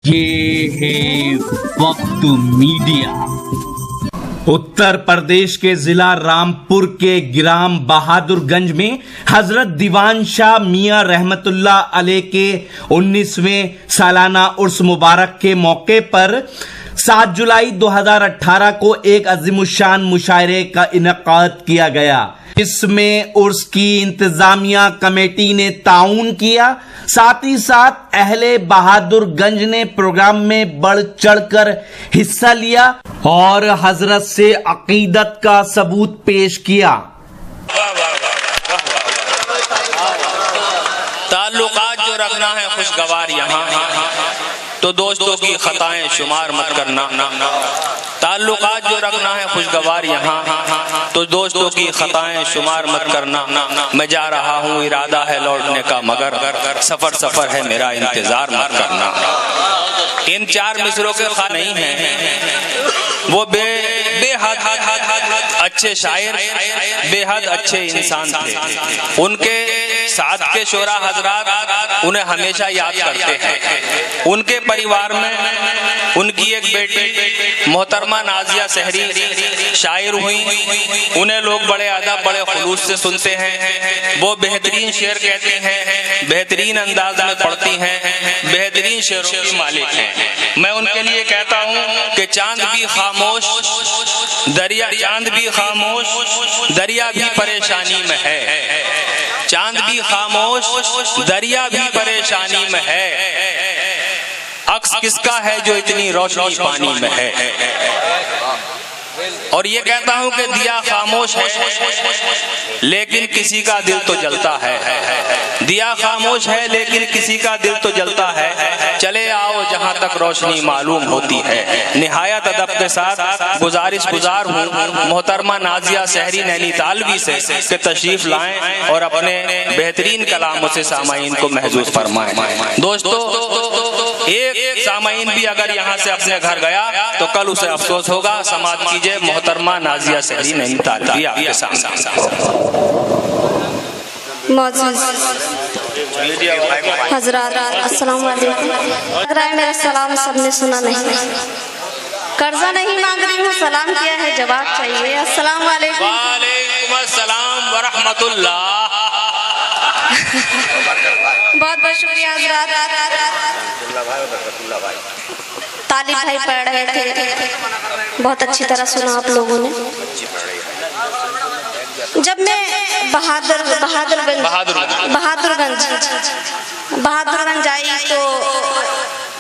ये है वक्त मीडिया। उत्तर प्रदेश के जिला रामपुर के ग्राम बहादुरगंज में हजरत दीवान शाह मियां रहमतुल्लाह अलैह के 19वें सालाना उर्स मुबारक के मौके पर 7 जुलाई 2018 को एक अजीमुशान मुशायरे का इनेकाद किया गया। इसमें उर्स की इंतजामिया कमेटी ने ताउन किया, साथ ही साथ अहले बहादुरगंज ने प्रोग्राम में बढ़ चढ़कर हिस्सा लिया और हजरत से अकीदत का सबूत पेश किया। ताल्लुकात जो रखना है खुशगवार यहाँ तो दोस्तों की खताएं शुमार मत करना। ताल्लुकात जो रखना है खुशगवार यहाँ तो दोस्तों की खताएं शुमार मत करना। मैं जा रहा हूँ, इरादा है लौटने का, मगर सफर सफर है मेरा, इंतजार मत करना। इन 4 मिसरों के खा नहीं है, वो बेहद अच्छे शायर, बेहद अच्छे इंसान थे। उनके साथ के शोरा हजरात उन्हें हमेशा याद करते हैं। उनके परिवार में उनकी एक बेटी मोहतरमा नाजिया सहरी शायर हुई। उन्हें लोग बड़े अदब, बड़े खुलूस से सुनते हैं। वो बेहतरीन शेर कहती हैं, बेहतरीन अंदाज में पढ़ती हैं, बेहतरीन शेरों की मालिक हैं। मैं उनके लिए कहता हूँ कि चांद भी खामोश दरिया भी परेशानी में है। चांद भी खामोश दरिया भी परेशानी में है। अक्स किसका है जो इतनी रोशनी पानी में है। और ये कहता हूं कि दिया खामोश है लेकिन किसी का दिल तो जलता है। दिया खामोश है लेकिन किसी का दिल तो जलता है। चले आओ जहां तक रोशनी मालूम होती है। निहायत अदब के साथ गुजार हूँ मोहतरमा नाजिया सहरी नैनीतालवी से कि तशरीफ लाएं और अपने बेहतरीन कलामों से सामाईन को महजूज फरमाएं। दोस्तों, एक सामाईन भी अगर यहाँ से अपने घर गया तो कल उसे अफसोस होगा। समाज कीजिए मोहतरमा नाजिया सहरी नैनीतालवी आपके सामने। हजरात अस्सलाम वालेकुम। लग रहा है मेरा सलाम सबने सुना नहीं। कर्जा नहीं मांग रही हूँ, सलाम किया है, जवाब चाहिए। अस्सलाम वालेकुम। वालेकुम अस्सलाम व रहमतुल्लाह। बहुत बहुत शुक्रिया हजरात। तालिब भाई पढ़ रहे थे, बहुत अच्छी तरह सुना आप लोगों ने। जब मैं बहादुरगंज आई तो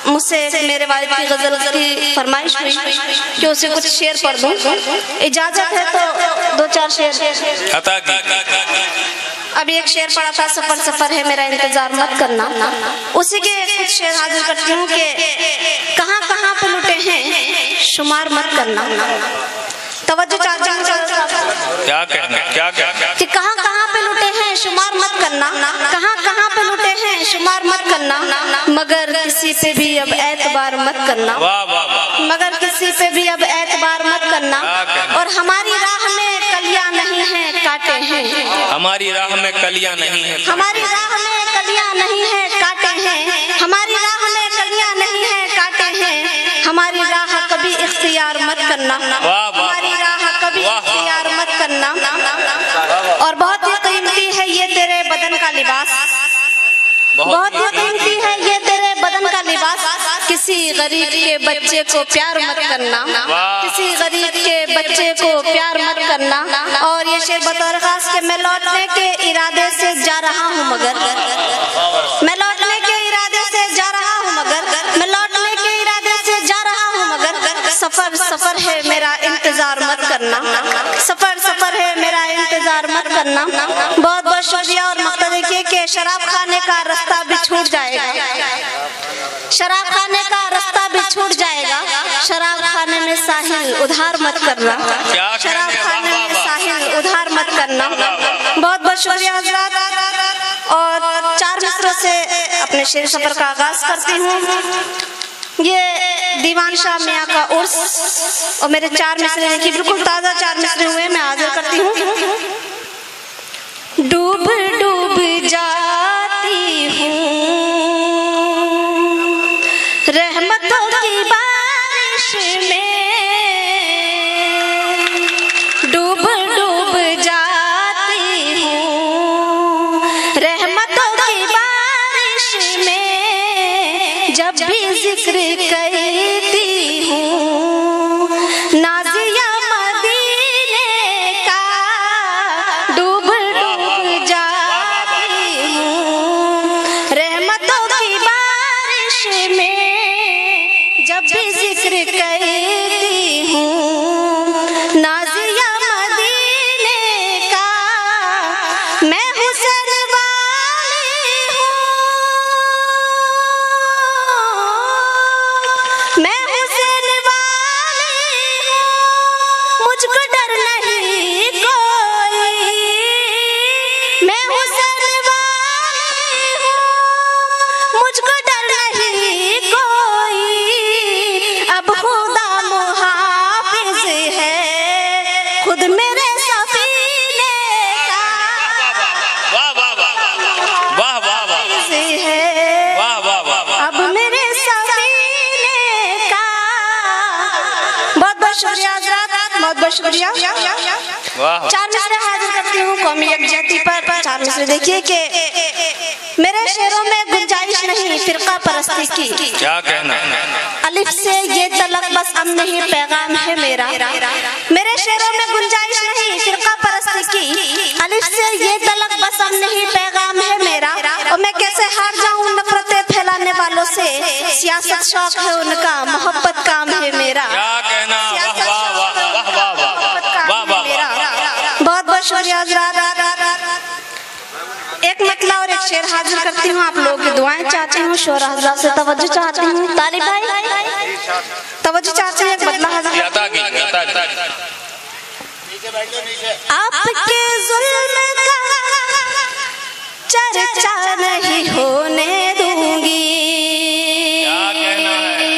मुझसे मेरे वालिद की गजल की फरमाइश हुई कि उसे कुछ शेर पढ़ दूं। इजाजत है तो 2-4 शेर। अब एक शेर पढ़ा था, सफर सफर है मेरा, इंतजार मत करना। उसी के कुछ शेर हाजिर करती हूँ कि कहाँ कहाँ पे लुटे हैं शुमार मत करना। तवज्जो चाचा, क्या कहना कि कहाँ कहाँ पे लुटे हैं शुमार मत करना। कहाँ कहाँ पे लुटे हैं शुमार मत करना, मगर किसी पे भी अब एतबार मत करना। मगर किसी पे भी अब एतबार मत करना। और हमारी राह में कलियां नहीं है काटे हैं। हमारी राह में कलियां नहीं है, हमारी राह में कलियां नहीं है काटे हैं। हमारी राह में कलियां नहीं है काटे हैं। हमारी राह कभी इख्तियार मत करना। हमारी राह कभी इख्तियार मत करना। और बहुत ही कीमती है ये तेरे बदन का लिबास, बहुत ही कीमती है ये तेरे बदन का लिबास। किसी गरीब के बच्चे को प्यार मत करना। किसी गरीब के बच्चे को प्यार मत करना। और ये शेर बतौर खास के मैं लौटने के इरादे से जा रहा हूँ मगर, मैं लौटने के इरादे से जा रहा हूँ मगर, मैं लौटने के इरादे से जा रहा हूँ मगर सफर सफर है मेरा, इंतजार मत करना। सफर सफर है मेरा, इंतजार मत करना। बहुत बहुत शुक्रिया। और मकसद ये कि शराब खाने का रास्ता भी छूट जाएगा। शराब खाने का रास्ता भी छूट जाएगा। शराब खाने में साहिल उधार मत करना। शराब खाने में साहिल उधार मत करना। बहुत बहुत शुक्रिया हजरात। और 4 मिसरों से अपने शेर सफर का आगाज करती हूँ। ये दीवान शाह मियां का उर्स और मेरे 4 मिसरे लिखी, बिल्कुल ताजा 4 मिसरे हुए, मैं हाजिर करती हूँ। डूब डूब जाती हूँ रहमत में डूब डूब जाती हूँ, रहमतों की बारिश में जब भी जिक्र करती हूँ, नाज़िया मदीने का डूब डूब जाती हूँ, रहमतों की बारिश में जब भी जिक्र करती हूँ, नाज़िया मदीने का मैं हुस्न वाली हूँ, मैं हुस्न वाली हूँ, मुझको डर नहीं कोई, मैं हुस्न वाली हूँ, मुझको डर नहीं कोई, अब खुदा मुहाफिज है खुद मेरे सफीने का, वाह वाह वाह वाह वाह वाह है वाह वाह वाह अब मेरे सफीने का। बहुत बहुत शुक्रिया हज़रात, बहुत बहुत शुक्रिया। वाह। चार मिसरे हाजिर करती हूँ कौमी यकजहती पर। चार मिसरे देखिए कि मेरे शेरों में गुंजाइश नहीं फिरका परस्ती की, क्या कहना। अलिफ से ये तलक बस अब नहीं पैगाम है मेरा, मेरे शेरों में गुंजाइश नहीं फिरका परस्ती की, अलिफ से ये तलक बस अब नहीं पैगाम है मेरा, और मैं कैसे हार जाऊं नफरतें फैलाने वालों से, सियासत शौक है उनका मोहब्बत काम है मेरा, क्या कहना। वाह वाह वाह वाह वाह वाह वाह वाह। बहुत बहुत शुक्रिया हज़रात। एक मतला और एक शेर हाजिर करती हूँ, आप लोगों की दुआएं चाहती हूँ, शोरा हज़रात से तवज्जो चाहती हूँ, तालिब भाई तवज्जो चाहती हूँ, एक मतला हाजिर। आपके जुल्म का चर्चा नहीं होने दूंगी, क्या कहना है।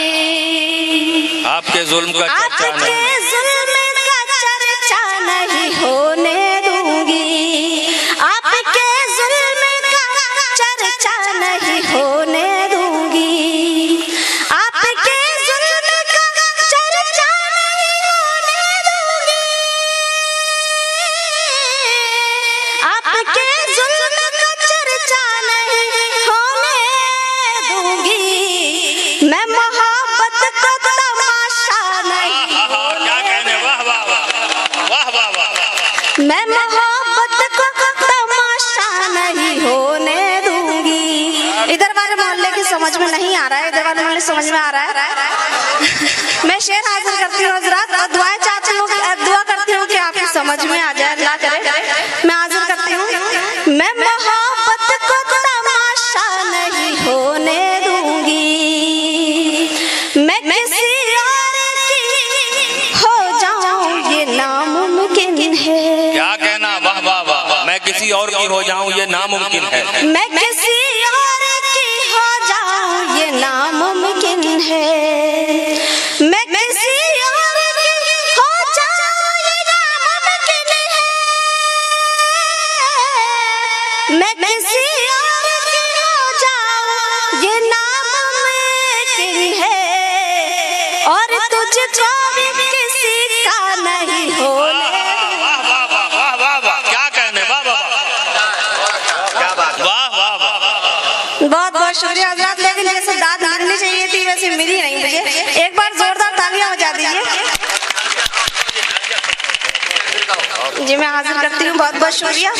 आपके जुल्म का चर्चा आपके नहीं। जुल्म का चर्चा नहीं होने दूंगी, आपके जुल्म का चर्चा नहीं होने दूंगी, आपके जुल्म का चर्चा नहीं होने दूंगी, आपके जुल्म का चर्चा नहीं होने दूंगी, मैं मोहब्बत को तमाशा नहीं, क्या कहने। वाह वाह वाह वाह वाह वाह। मैं मोहब्बत को तमाशा नहीं होने दूंगी। इधर वाले मोहल्ले की समझ में नहीं आ रहा है, इधर वाले मोहल्ले समझ में आ रहा है। मैं शेर हाजिर करती हूँ हज़रात, और दुआएं चाहती हूँ, दुआ करती हूँ कि आपकी समझ में आ जाए, अल्लाह करे। मैं हाजिर करती हूँ, मैं मोहब्बत को तमाशा नहीं होने दूंगी, मैं किसी और की हो जाऊं ये नामुमकिन है, क्या कहना। वाह वाह वाह। मैं किसी और की हो जाऊं ये नामुमकिन है। मैं किसी और की हो जाऊं ये नामुमकिन है, मैं किसी और की हो जाऊं ये नामुमकिन है, मैं किसी और की हो जाऊं ये नामुमकिन है, और तुझको भी किसी का नहीं होने। वाह वाह वाह वाह वाह वाह। क्या कहने। वाह वाह वाह वाह वाह। बहुत बहुत शुक्रिया हज़रात, लेकिन जैसे दाद मिलनी चाहिए थी वैसे मिली नहीं मुझे, एक बार जोरदार तालियां बजा दीजिए। जी मैं हाजिर करती हूँ, बहुत बहुत शुक्रिया।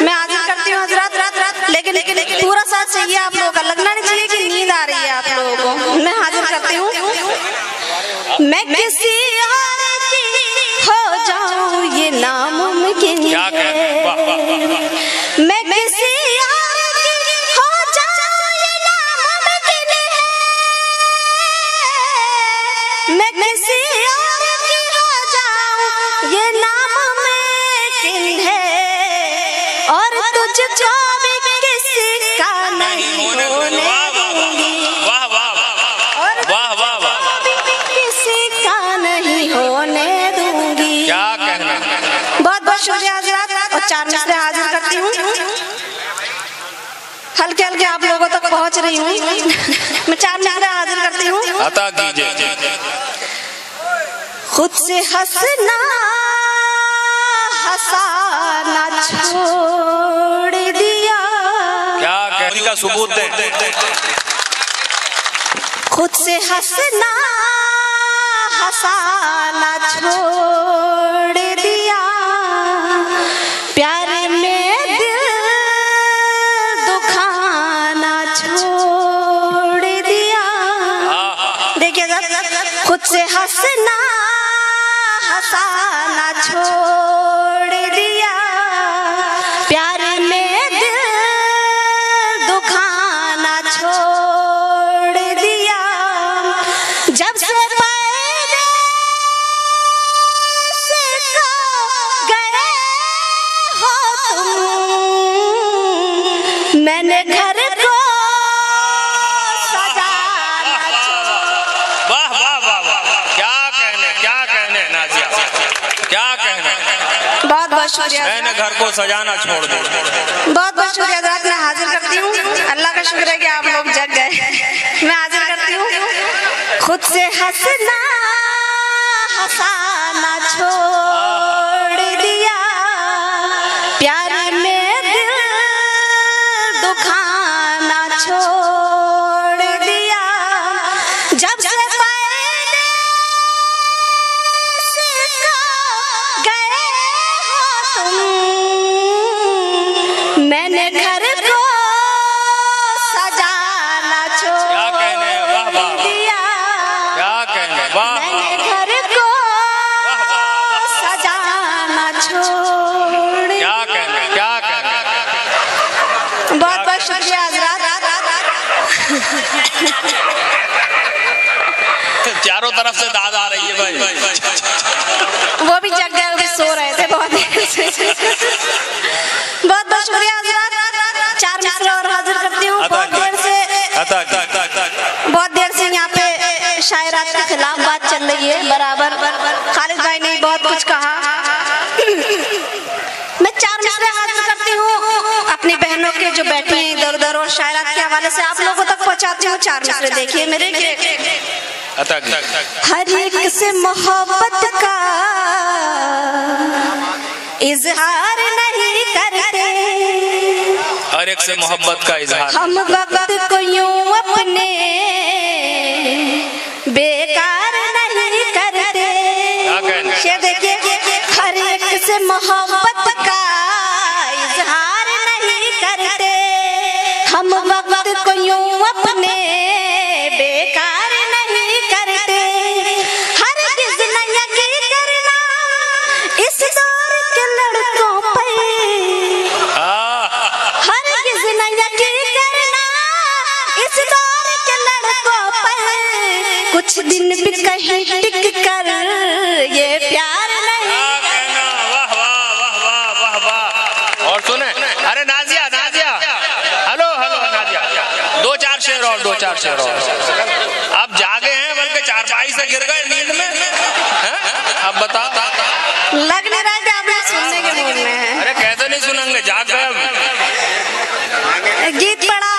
मैं हाजिर करती हूँ हज़रात, लेकिन पूरा साथ चाहिए आप लोगों का, लगना नहीं चाहिए कि नींद आ रही है आप लोगों को। मैं हाजिर करती हूँ, मैं किसी और की हो जाऊं ये नामुमकिन क्या कहने। वाह वाह वाह वाह। मैं किसी और की हो जाऊं ये नामुमकिन है, मैं किसी और की हो जाऊं ये नामुमकिन है, और तुझको भी किसी का नहीं होने दूंगी, वाह वाह और वाह वाह वाह। किसी का नहीं होने दूंगी। क्या कहना। बहुत बहुत शुक्रिया हज़रात, और चार मिसरे हाजिर करती हूँ, हल्के हल्के आप लोगों तक पहुँच रही हूँ। मैं चार मिसरे हाजिर करती हूँ। अता कीजिए। खुद से हंसना हंसाना छोड़ दिया। क्या कहने का सबूत दे। खुद से हंसना हंसाना छोड़ दिया, प्यार में दिल दुखाना छोड़ दिया। देखिएगा, खुद से हंसना हंसाना छोड़ दिया, प्यार में दिल दुखाना छोड़ दिया। जब से मैंने घर को सजाना छोड़। वाह वाह वाह वाह, क्या कहने नाजिया, क्या कहने। बहुत बहुत शुक्रिया। मैंने घर को सजाना छोड़ दिया। बहुत बहुत शुक्रिया हज़रात, मैं हाजिर करती हूँ। अल्लाह का शुक्र है कि आप लोग जग गए। मैं हाजिर करती हूँ। खुद से हंसना हंसाना छोड़ दिया, प्यार में दिल दुखाना छोड़ दिया। जब से गए हो तुम, मैंने घर को सजाना छोड़ दिया। क्या कहने, वाह मैंने घर को सजाना छोड़ दिया। क्या कहने, क्या कहने। बहुत बहुत शुक्रिया हज़रात। चारों तरफ से दाद आ रही है भाई। वो भी जग गए, वो भी सो रहे थे बहुत देर से। बहुत बहुत शुक्रिया हज़रात। 4 मिसरे और हाजिर करती हूँ। बहुत देर से यहाँ पे शायरात के खिलाफ बात चल रही है बराबर। खालिद भाई ने बहुत कुछ कहा। मैं 4 मिसरे हाजिर करती हूँ अपनी बहनों के जो बैठी हैं इधर उधर, और शायरात के हवाले से आप लोगों तक पहुँचाती हूँ। 4 मिसरे देखिए मेरे। हर एक से मोहब्बत का इजहार नहीं करते, हर एक से मोहब्बत का इजहार। हम वक्त को यूं अपने बेकार नहीं करते। ये देखिए, हर एक से मोहब्बत का इजहार नहीं करते, हम वक्त को यूं अपने बेकार नहीं करते। हर किस नया की करना इस दौर के लड़कों पे, हर किस नया की करना इस दौर के लड़कों पे, कुछ दिन भी कहीं टिक कर ये प्यार नहीं। वाह वाह वाह वाह वाह वाह। और सुने, अरे नाजिया नाजिया, हेलो हेलो नाजिया, 2-4 शेर और 2-4 शेर और। अब जागे हैं बल्कि चारपाई से गिर गए नींद में हैं? अब बता। लग नहीं रहा है आप लोग सुनने के मूड में हैं। अरे कैसे नहीं सुनेंगे, जाग गए। गीत पढ़ा,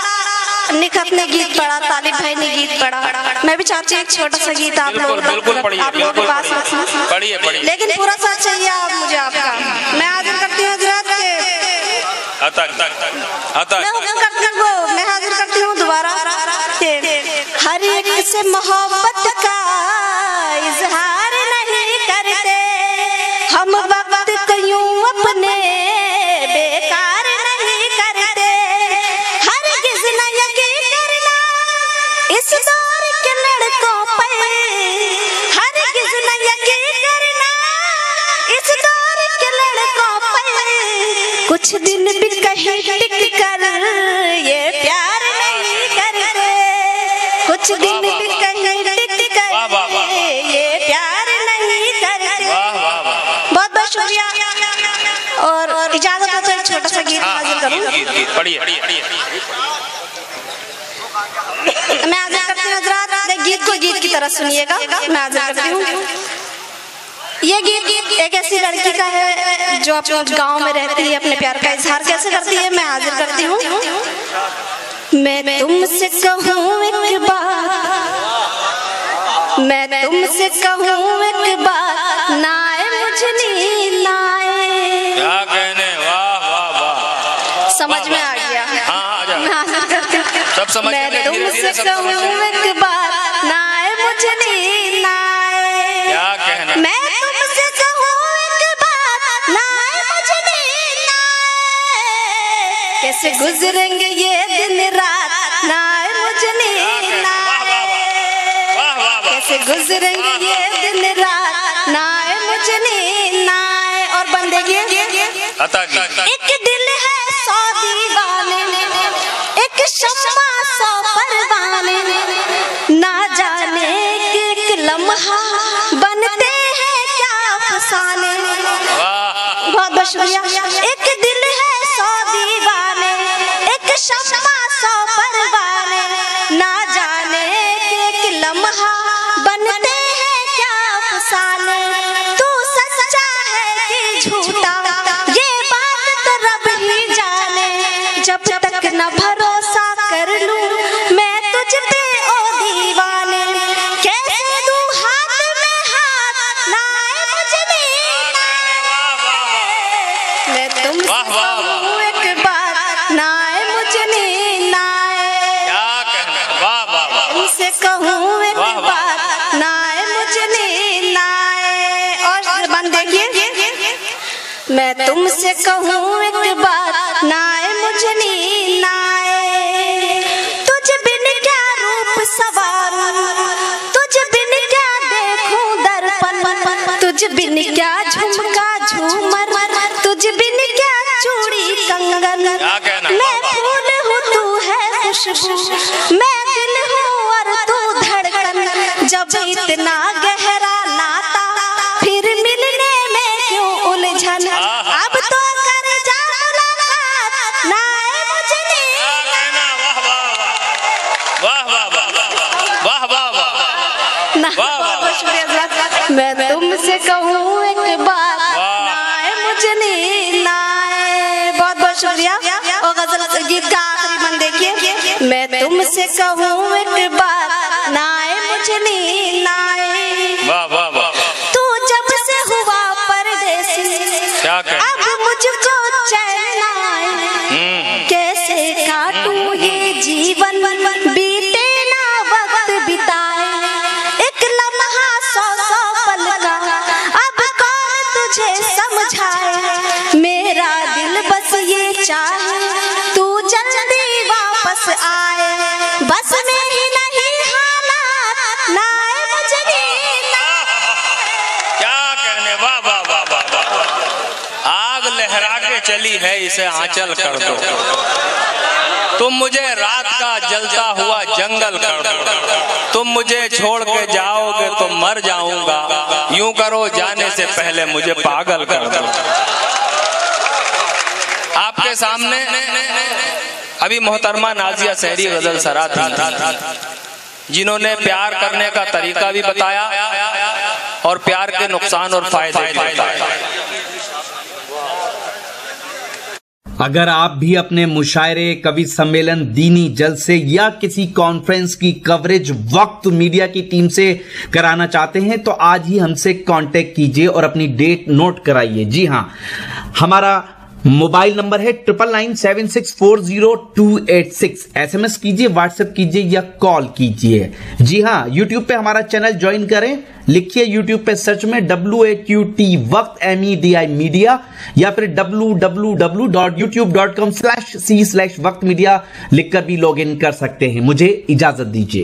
निखत ने गीत पढ़ा, तालिब भाई ने गीत पढ़ा। मैं भी चाहती हूँ एक छोटा सा गीत आप लोग आप लोगों के पास, पढ़िए पढ़िए, लेकिन पूरा साथ चाहिए आप मुझे आपका। मैं हाजिर करती हूँ हज़रात के, मैं हाजिर करती हूँ दोबारा। हर एक से मोहब्बत का इजहार नहीं करते, हम वक्त को यूं अपने बेकार नहीं करते। हर किस न यकीन करना इस दौर के लड़कों पे, हर किस न यकीन करना इस दौर के लड़कों पे, कुछ दिन भी कहीं टिक कर ये प्यार नहीं करते, कुछ दिन भी कहीं टिक कर ये प्यार नहीं करते। बहुत बहुत शुक्रिया, और इजाजत हो तो एक छोटा सा गीत हाजिर करूँ। पढ़िए। मैं हाजिर करती हूँ हज़रात, गीत को गीत की तरह सुनिएगा। मैं हाजिर करती हूँ। ये गीत एक ऐसी लड़की का है जो अपने गांव में रहती है, अपने प्यार का इजहार कैसे करती है। मैं हाजिर करती हूँ। मैं तुमसे कहूँ एक बात, मैं तुमसे कहूँ एक बात, नाए मुझनी नाए। क्या कहने, वाह वाह वाह, समझ में आ गया? हाँ आ जाओ, सब समझ मैं में, धीरे धीरे तुमसे सब समझ कहूँ में। एक बात, नाए मुझनी नाए। क्या कहना, मैं तुमसे कहूँ एक बात, नाए मुझनी नाए। कैसे गुजरेंगे ये दिन रात, नाए मुझनी नाए। वाह वाह वाह, कैसे गुजरेंगे ये दिन रात, नाए मुझनी नाए। और बंदेगी अता की एक दिल है 100 दीवाने, एक शम्मा 100 परवाने, ना जाने एक लम्हा बनते हैं क्या अफसाने। बहुत बहुत शुक्रिया। एक दिल है 100 दीवाने, एक शम्मा 100 परवाने, ना जाने एक लम्हा बनते हैं क्या अफसाने। तू सच्चा है कि झूठा ये बात तो रब ही जाने। जब तक न भरोसा कर लूं मैं तुझ पे ओ दीवाने, कैसे दूं हाथ में हाथ, नाए मुझनी नाए। मैं तुमसे वाह, वाह, वाह। कहूँ एक बात, नाए मुझनी नाए। क्या कहना, वाह वाह वाह, तुमसे कहूँ एक वाह, वाह। बात, नाए मुझनी नाए। और बंद देखिए, मैं तुमसे कहूँ एक बात, नाए मुझनी नाए। तुझ बिन क्या रूप सवारूं, तुझ बिन क्या देखूं दर्पण, तुझ बिन क्या झुमका झूमर, तुझ बिन क्या चूड़ी कंगन। क्या कहना, मैं फूल हूँ तू है खुशबू, मैं दिल हूँ और तू धड़कन। जब इतना गहरा नाता फिर मिलने में क्यों उलझन। अब तो कर जा मुलाकात, नाए मुझनी क्या कहना, वाह वाह वाह, वाह वाह वाह, वाह वाह वाह, ना। वाह, वाह। बहुत शुक्रिया हज़रत। मैं तुमसे कहूँ एक बात, वाह। नाए मुझनी नाए। बहुत बहुत शुक्रिया। और गजल गीत का आखिरी मन देखिए, मैं तुमसे कहूँ एक बात, नाए मुझनी नाए। वाह वाह वाह, तू जब से हुआ परदेसी, क्या कहना, अब मुझको चैन ना आए। कैसे काटूं ये जीवन, बीते ना वक्त बिताए। एक लम्हा 100 पल का, अब कौन तुझे समझाए। मेरा दिल बस ये चाहे तू जल्दी वापस आए। बस में ही नहीं हालात, नाए मुझनी क्या कहने, वाह वाह वाह वाह वाह। आग लहरा के चली है इसे आंचल कर दो, तुम मुझे रात का जलता हुआ जंगल कर दो। तुम मुझे छोड़ के जाओगे तो मर जाऊंगा, यूं करो जाने से पहले मुझे पागल कर दो। आपके सामने अभी मोहतरमा नाजिया सहरी गजल सरा थी, जिन्होंने प्यार करने का तरीका भी बताया और प्यार के नुकसान और फायदे भी बताए। अगर आप भी अपने मुशायरे, कवि सम्मेलन, दीनी जलसे या किसी कॉन्फ्रेंस की कवरेज वक्त मीडिया की टीम से कराना चाहते हैं तो आज ही हमसे कांटेक्ट कीजिए और अपनी डेट नोट कराइए। जी हां, हमारा मोबाइल नंबर है 9997640286। SMS कीजिए, व्हाट्सएप कीजिए या कॉल कीजिए। जी हां, यूट्यूब पे हमारा चैनल ज्वाइन करें, लिखिए यूट्यूब पे सर्च में WAQT वक्त MEDI मीडिया या फिर www.youtube.com/c/वक्त मीडिया लिखकर भी लॉग इन कर सकते हैं। मुझे इजाजत दीजिए।